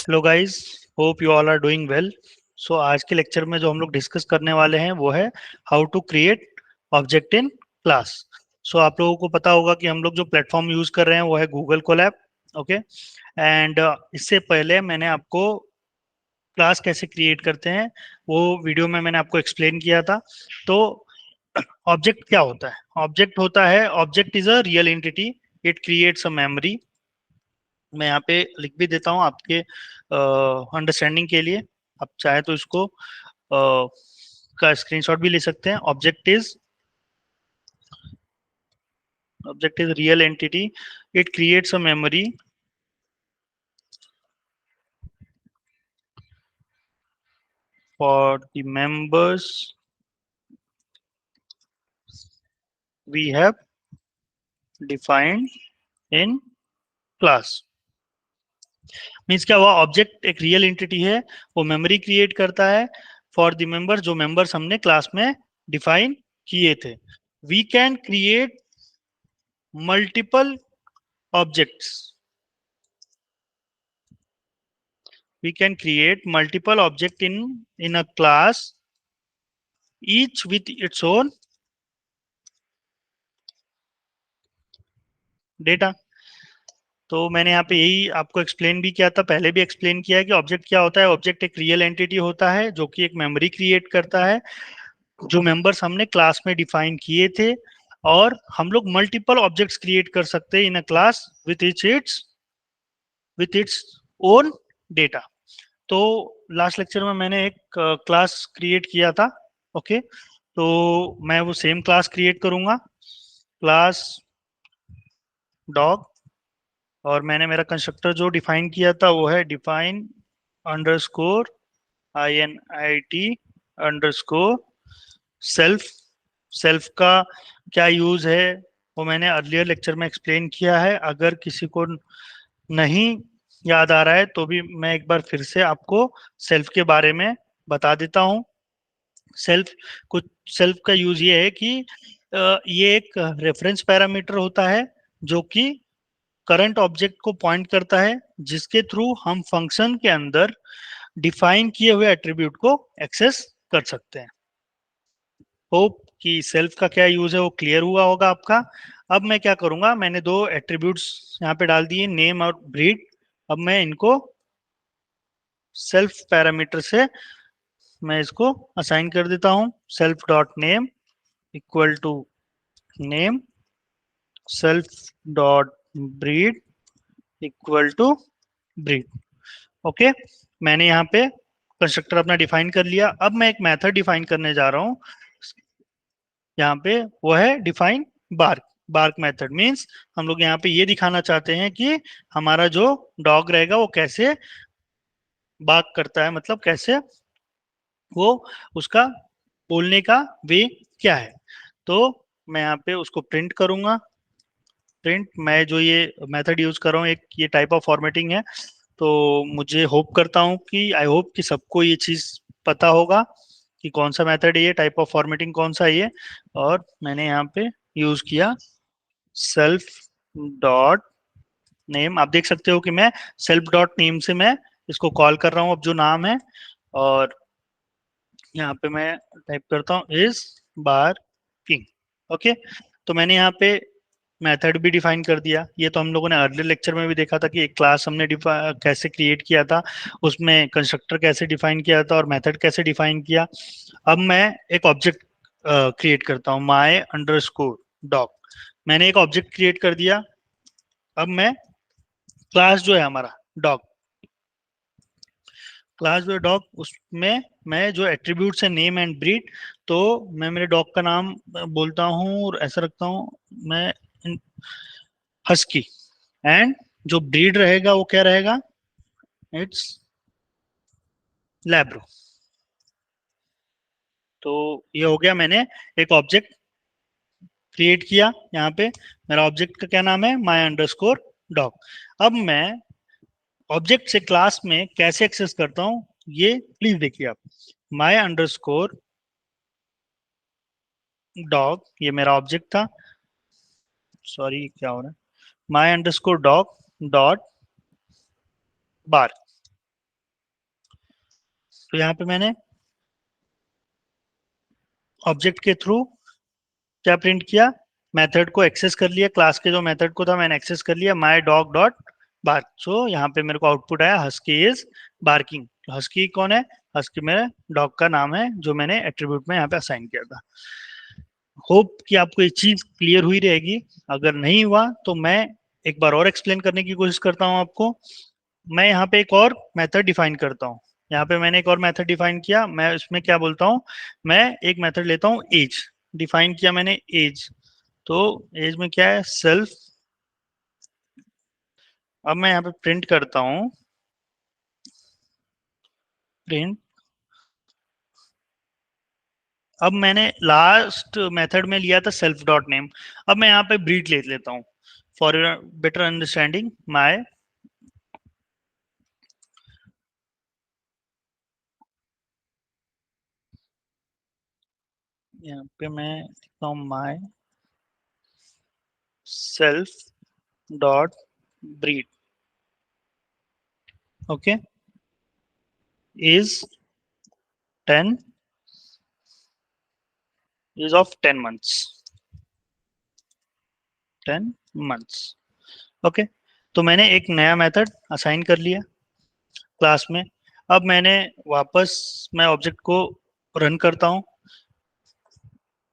Hello guys, hope you all are doing well. So आज के lecture में जो हम लोग डिस्कस करने वाले हैं वो है how to create object in class. So आप लोगों को पता होगा कि हम लोग जो प्लेटफॉर्म यूज कर रहे हैं वो है गूगल कोलैब। ओके, एंड इससे पहले मैंने आपको क्लास कैसे क्रिएट करते हैं वो वीडियो में मैंने आपको एक्सप्लेन किया था। तो ऑब्जेक्ट क्या होता है? ऑब्जेक्ट होता है, object is a real entity, it creates a memory. मैं यहाँ पे लिख भी देता हूँ आपके अंडरस्टैंडिंग के लिए। आप चाहे तो इसको का स्क्रीनशॉट भी ले सकते हैं। Object is real entity, it creates a memory for the members we have defined in class. Means क्या हुआ? ऑब्जेक्ट एक रियल एंटिटी है, वो मेमोरी क्रिएट करता है फॉर द मेंबर्स, जो मेंबर्स हमने क्लास में डिफाइन किए थे। We can create multiple objects. We can create multiple object in a class, each with its own data. तो मैंने यहाँ पे यही आपको एक्सप्लेन भी किया था, पहले भी एक्सप्लेन किया है कि ऑब्जेक्ट क्या होता है। ऑब्जेक्ट एक रियल एंटिटी होता है जो कि एक मेमोरी क्रिएट करता है, जो मेंबर्स हमने क्लास में डिफाइन किए थे, और हम लोग मल्टीपल ऑब्जेक्ट्स क्रिएट कर सकते हैं in a class with its own data. तो लास्ट लेक्चर में मैंने एक क्लास क्रिएट किया था। ओके, तो मैं वो सेम क्लास क्रिएट करूंगा, क्लास डॉग। और मैंने मेरा कंस्ट्रक्टर जो डिफाइन किया था वो है define underscore INIT underscore self. Self का क्या यूज है वो मैंने अर्लियर लेक्चर में एक्सप्लेन किया है। अगर किसी को नहीं याद आ रहा है तो भी मैं एक बार फिर से आपको सेल्फ के बारे में बता देता हूँ। सेल्फ कुछ सेल्फ का यूज ये है कि ये एक रेफरेंस पैरामीटर होता है जो कि करंट ऑब्जेक्ट को पॉइंट करता है, जिसके थ्रू हम फंक्शन के अंदर डिफाइन किए हुए एट्रीब्यूट को एक्सेस कर सकते हैं। होप कि सेल्फ का क्या यूज है वो क्लियर हुआ होगा आपका। अब मैं क्या करूंगा, मैंने दो एट्रीब्यूट्स यहाँ पे डाल दिए, नेम और ब्रीड। अब मैं इनको सेल्फ पैरामीटर से मैं इसको असाइन कर देता हूँ। Self dot name equal to name, self dot breed equal to breed. Okay, मैंने यहाँ पे कंस्ट्रक्टर अपना डिफाइन कर लिया। अब मैं एक मेथड डिफाइन करने जा रहा हूँ यहाँ पे, वो है define bark. Bark method means हम लोग यहाँ पे ये दिखाना चाहते हैं कि हमारा जो डॉग रहेगा वो कैसे बार्क करता है, मतलब कैसे वो, उसका बोलने का वे क्या है। तो मैं यहाँ पे उसको प्रिंट करूंगा। प्रिंट, मैं जो ये मेथड यूज कर रहा हूँ एक ये टाइप ऑफ फॉर्मेटिंग है। तो मुझे होप करता हूँ कि आई होप कि सबको ये चीज पता होगा कि कौन सा मेथड है ये, टाइप ऑफ फॉर्मेटिंग कौन सा है ये। और मैंने यहाँ पे यूज किया सेल्फ डॉट नेम। आप देख सकते हो कि मैं सेल्फ डॉट नेम से मैं इसको कॉल कर रहा हूँ अब जो नाम है। और यहाँ पे मैं टाइप करता हूँ इस बार किंग। ओके, तो मैंने यहाँ पे मेथड भी डिफाइन कर दिया। ये तो हम लोगों ने अर्ली लेक्चर में भी देखा था कि एक क्लास हमने कैसे क्रिएट किया था, उसमें कंस्ट्रक्टर कैसे डिफाइन किया था और मेथड कैसे डिफाइन किया। अब मैं एक ऑब्जेक्ट क्रिएट करता हूँ, माई अंडरस्कोर डॉग। मैंने एक ऑब्जेक्ट क्रिएट कर दिया। अब मैं क्लास जो है हमारा डॉग, क्लास जो डॉग, उसमें मैं जो एट्रीब्यूट्स है नेम एंड ब्रीड, तो मैं मेरे डॉग का नाम बोलता हूँ और ऐसा रखता हूँ मैं हस्की। एंड जो ब्रीड रहेगा वो क्या रहेगा, इट्स लैब्रो। तो ये हो गया, मैंने एक ऑब्जेक्ट क्रिएट किया। यहाँ पे मेरा ऑब्जेक्ट का क्या नाम है, माई अंडरस्कोर डॉग। अब मैं ऑब्जेक्ट से क्लास में कैसे एक्सेस करता हूँ ये प्लीज देखिए आप। माई अंडरस्कोर डॉग, ये मेरा ऑब्जेक्ट था। सॉरी क्या हो रहा है, माई अंडरस्कोर डॉग डॉट बार। तो यहाँ पे मैंने ऑब्जेक्ट के थ्रू क्या प्रिंट किया, मेथड को एक्सेस कर लिया, क्लास के जो मेथड को था मैंने एक्सेस कर लिया, माई डॉग डॉट बार्क। सो यहाँ पे मेरे को आउटपुट आया हस्की इज बार्किंग। हस्की कौन है, हस्की मेरे डॉग का नाम है जो मैंने एट्रीब्यूट में यहाँ पे असाइन किया था। होप कि आपको ये चीज क्लियर हुई रहेगी। अगर नहीं हुआ तो मैं एक बार और एक्सप्लेन करने की कोशिश करता हूँ आपको। मैं यहाँ पे एक और मेथड डिफाइन करता हूँ। यहाँ पे मैंने एक और मेथड डिफाइन किया। मैं इसमें क्या बोलता हूँ, मैं एक मेथड लेता हूँ एज। डिफाइन किया मैंने एज। तो एज में क्या है, सेल्फ। अब मैं यहाँ पे प्रिंट करता हूँ, प्रिंट। अब मैंने लास्ट मेथड में लिया था सेल्फ डॉट नेम। अब मैं यहाँ पे ब्रीड ले लेता हूँ फॉर बेटर अंडरस्टैंडिंग। माय यहाँ पे मैं लिखता हूँ my self dot breed. Okay, is 10, is of 10 months, 10 months। Okay, तो मैंने एक नया मेथड असाइन कर लिया क्लास में। अब मैंने वापस मैं ऑब्जेक्ट को रन करता हूँ।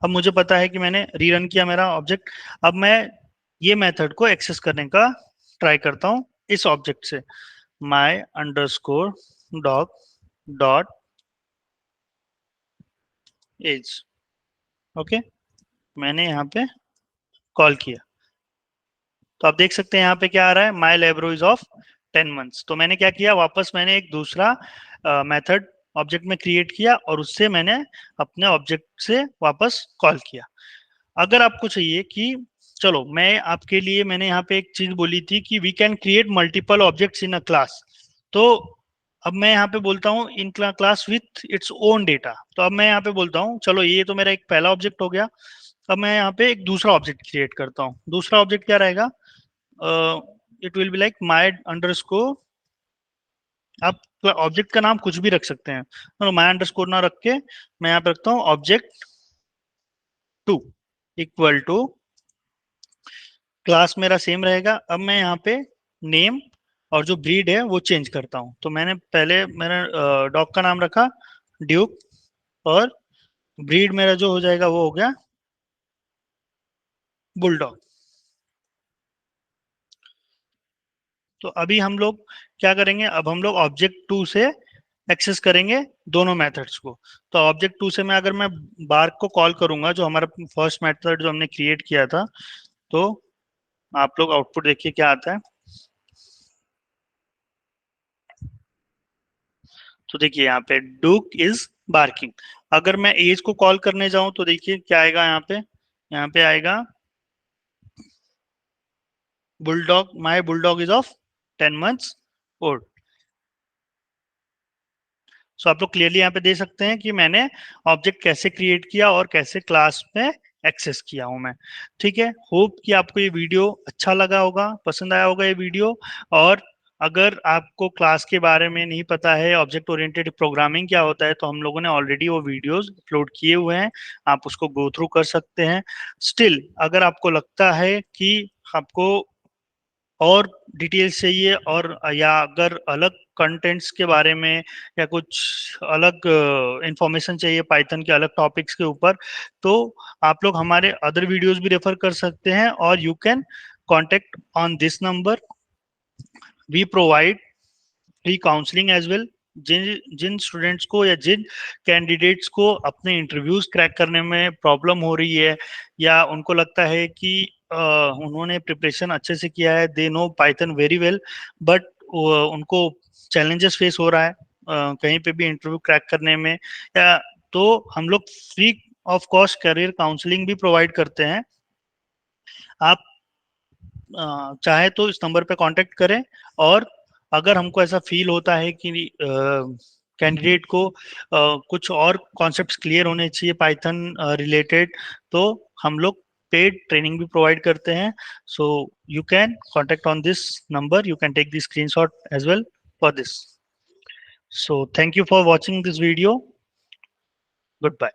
अब मुझे पता है कि मैंने रीरन किया मेरा ऑब्जेक्ट। अब मैं ये मेथड को एक्सेस करने का ट्राई करता हूँ इस ऑब्जेक्ट से, my underscore dog dot age. Okay, मैंने यहाँ पे कॉल किया तो आप देख सकते हैं यहाँ पे क्या आ रहा है, माई लेब्रो इज ऑफ 10 months। तो मैंने क्या किया, वापस मैंने एक दूसरा मेथड ऑब्जेक्ट में क्रिएट किया और उससे मैंने अपने ऑब्जेक्ट से वापस कॉल किया। अगर आपको चाहिए कि चलो मैं आपके लिए, मैंने यहाँ पे एक चीज बोली थी कि we can create multiple objects in a class. तो अब मैं यहाँ पे बोलता हूँ in class with its own data. तो अब मैं यहाँ पे बोलता हूँ चलो ये तो मेरा एक पहला ऑब्जेक्ट हो गया। अब मैं यहाँ पे एक दूसरा ऑब्जेक्ट क्रिएट करता हूँ। दूसरा ऑब्जेक्ट क्या रहेगा, it will be like my underscore. आप ऑब्जेक्ट का नाम कुछ भी रख सकते हैं, तो माई अंडरस्कोर ना रख के मैं यहाँ पे रखता हूँ ऑब्जेक्ट 2 इक्वल टू, क्लास मेरा सेम रहेगा। अब मैं यहाँ पे नेम और जो ब्रीड है वो चेंज करता हूँ। तो मैंने पहले मेरा डॉग का नाम रखा ड्यूक, और ब्रीड मेरा जो हो जाएगा वो हो गया बुलडॉग। तो अभी हम लोग क्या करेंगे, अब हम लोग ऑब्जेक्ट 2 से एक्सेस करेंगे दोनों मेथड्स को। तो ऑब्जेक्ट 2 से मैं अगर मैं बार्क को कॉल करूंगा, जो हमारा फर्स्ट मेथड जो हमने क्रिएट किया था, तो आप लोग आउटपुट देखिए क्या आता है। तो देखिए यहाँ पे डुक इज बार्किंग। अगर मैं एज को कॉल करने जाऊं तो देखिए क्या आएगा यहाँ पे, यहाँ पे आएगा bulldog, my bulldog is of 10 months old. So आप लोग क्लियरली यहाँ पे दे सकते हैं कि मैंने ऑब्जेक्ट कैसे क्रिएट किया और कैसे क्लास में एक्सेस किया हूं मैं। ठीक है, होप कि आपको ये वीडियो अच्छा लगा होगा, पसंद आया होगा ये वीडियो। और अगर आपको क्लास के बारे में नहीं पता है, ऑब्जेक्ट ओरिएंटेड प्रोग्रामिंग क्या होता है, तो हम लोगों ने ऑलरेडी वो वीडियोस अपलोड किए हुए हैं, आप उसको गो थ्रू कर सकते हैं। स्टिल अगर आपको लगता है कि आपको और डिटेल्स चाहिए, और या अगर अलग कंटेंट्स के बारे में या कुछ अलग इंफॉर्मेशन चाहिए पाइथन के अलग टॉपिक्स के ऊपर, तो आप लोग हमारे अदर वीडियोस भी रेफर कर सकते हैं, और you can contact on this number. We provide free counselling as well. जिन जिन स्टूडेंट्स को या जिन कैंडिडेट्स को अपने इंटरव्यूज क्रैक करने में प्रॉब्लम हो रही है, या उनको लगता है कि उन्होंने प्रिपरेशन अच्छे से किया है, they know Python very well, but उनको चैलेंजेस फेस हो रहा है कहीं पे भी इंटरव्यू क्रैक करने में, या तो हम लोग free of cost career counselling भी प्रोवाइड करते हैं। आप चाहे तो इस नंबर पे कांटेक्ट करें। और अगर हमको ऐसा फील होता है कि कैंडिडेट को कुछ और कॉन्सेप्ट्स क्लियर होने चाहिए पाइथन रिलेटेड, तो हम लोग पेड ट्रेनिंग भी प्रोवाइड करते हैं। So you can contact on this number, you can take the screenshot as well for this. So thank you for watching this video. Goodbye.